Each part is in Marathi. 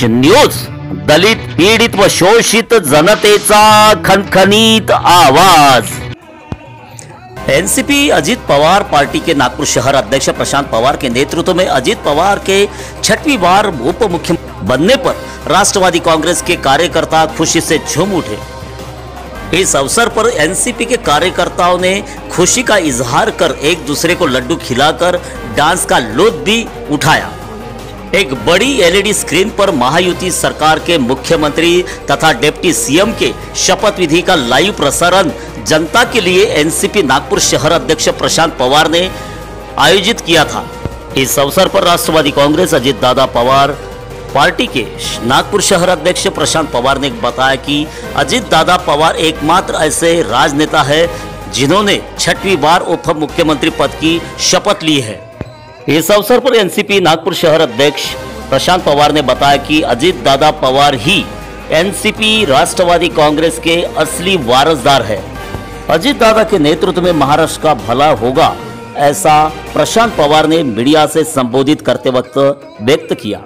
न्यूज, दलित पीडित व शोषित जनतेचा खनखनीत आवाज। एनसीपी अजीत पवार पार्टी के नागपुर शहर अध्यक्ष प्रशांत पवार के नेतृत्व में अजीत पवार के 6वीं बार उप मुख्यमंत्री बनने पर राष्ट्रवादी कांग्रेस के कार्यकर्ता खुशी से झूम उठे। इस अवसर पर एनसीपी के कार्यकर्ताओं ने खुशी का इजहार कर एक दूसरे को लड्डू खिलाकर डांस का लुत्फ भी उठाया। एक बड़ी एलईडी स्क्रीन पर महायुति सरकार के मुख्यमंत्री तथा डिप्टी सीएम के शपथ विधि का लाइव प्रसारण जनता के लिए एनसीपी नागपुर शहर अध्यक्ष प्रशांत पवार ने आयोजित किया था। इस अवसर पर राष्ट्रवादी कांग्रेस अजीत दादा पवार पार्टी के नागपुर शहर अध्यक्ष प्रशांत पवार ने बताया कि अजीत दादा पवार एकमात्र ऐसे राजनेता है जिन्होंने 6वीं बार उप मुख्यमंत्री पद की शपथ ली है। इस अवसर पर एनसीपी नागपुर शहर अध्यक्ष प्रशांत पवार ने बताया कि अजीत दादा पवार ही एनसीपी राष्ट्रवादी कांग्रेस के असली वारसदार है। अजीत दादा के नेतृत्व में महाराष्ट्र का भला होगा, ऐसा प्रशांत पवार ने मीडिया से संबोधित करते वक्त व्यक्त किया।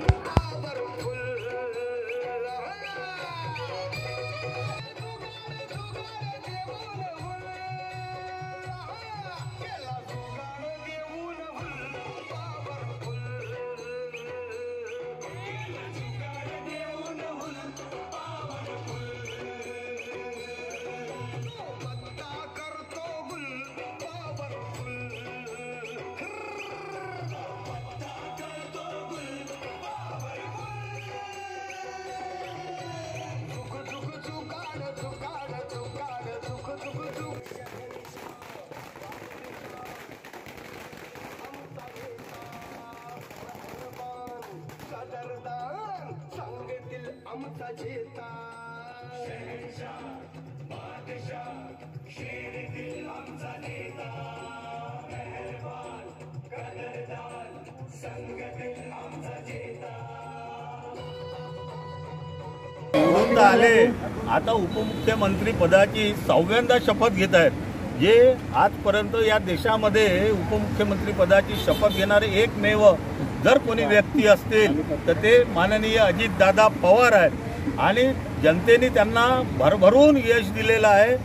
आमचा चेता शहनशाह बादशाह शेर दिल आमचा नेता मेहरबान कदरदान संग दिल आमचा चेता। निवडून आले, आता उपमुख्यमंत्री पदाची 6व्यांदा शपथ घेत आहेत। जे आजपर्यंत या देशामध्ये उपमुख्यमंत्री पदाची शपथ घेणारे एकमेव जर कोणी व्यक्ती असतील तर ते माननीय अजितदादा पवार आहेत आणि जनतेने त्यांना भरभरून यश दिलेलं आहे।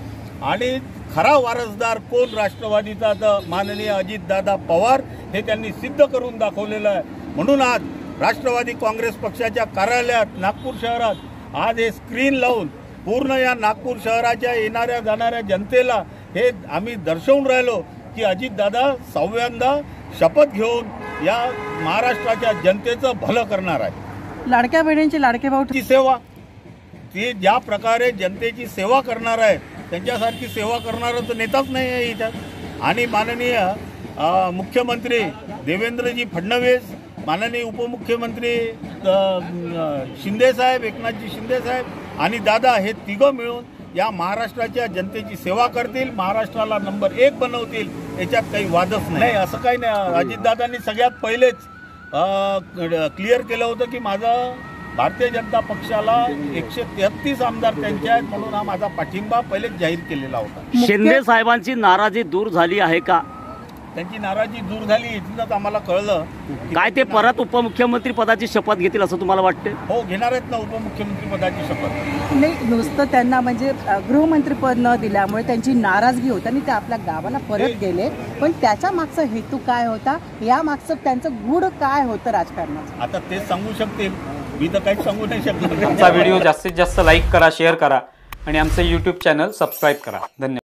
आणि खरा वारसदार कोण राष्ट्रवादीचा तर माननीय अजितदादा पवार हे त्यांनी सिद्ध करून दाखवलेलं आहे। म्हणून आज राष्ट्रवादी काँग्रेस पक्षाच्या कार्यालयात नागपूर शहरात आज हे स्क्रीन लावून पूर्ण या नागपूर शहराच्या येणाऱ्या जाणाऱ्या जनतेला हे आम्ही दर्शवून राहिलो की अजितदादा 6व्यांदा शपथ घेऊन या महाराष्ट्राच्या जनतेचं भलं करणार आहे। लाडक्या बहिणींची लाडके भाऊची सेवा, ती ज्या प्रकारे जनतेची सेवा करणार आहे त्यांच्यासारखी सेवा करणारा तर नेताच नाही आहे इथं। आणि माननीय मुख्यमंत्री देवेंद्रजी फडणवीस, माननीय उपमुख्यमंत्री शिंदे साहेब, एकनाथजी शिंदे साहेब आणि दादा हे तिघं मिळून या महाराष्ट्राच्या जनतेची सेवा करतील, महाराष्ट्राला नंबर 1 बनवतील, याच्यात काही वादच नाही। असं काही नाही। अजितदादांनी सगळ्यात पहिलेच क्लिअर केलं होतं की माझा भारतीय जनता पक्षाला 133 आमदार त्यांचे आहेत, म्हणून हा माझा पाठिंबा पहिलेच जाहीर केलेला होता। शिंदे साहेबांची नाराजी दूर झाली आहे का? त्यांची नाराजी दूर झाली इथूनच आम्हाला कळलं। काय ते परत उपमुख्यमंत्री पदाची शपथ घेतील असं तुम्हाला वाटते? हो, घेणार आहेत ना उपमुख्यमंत्री पदाची शपथ। नाही, नुसतं त्यांना म्हणजे गृहमंत्री पद न दिल्यामुळे त्यांची नाराजगी होती आणि ते आपल्या गावाला परत गेले, पण त्याच्या मागचा हेतू काय होता, या मागचं त्यांचं गूढ काय होतं राजकारणाचं, आता ते सांगू शकतील, मी तर काहीच सांगू नाही शकत। आमचा व्हिडिओ जास्तीत जास्त लाईक करा, शेअर करा आणि आमचं YouTube चॅनल सबस्क्राईब करा। धन्यवाद।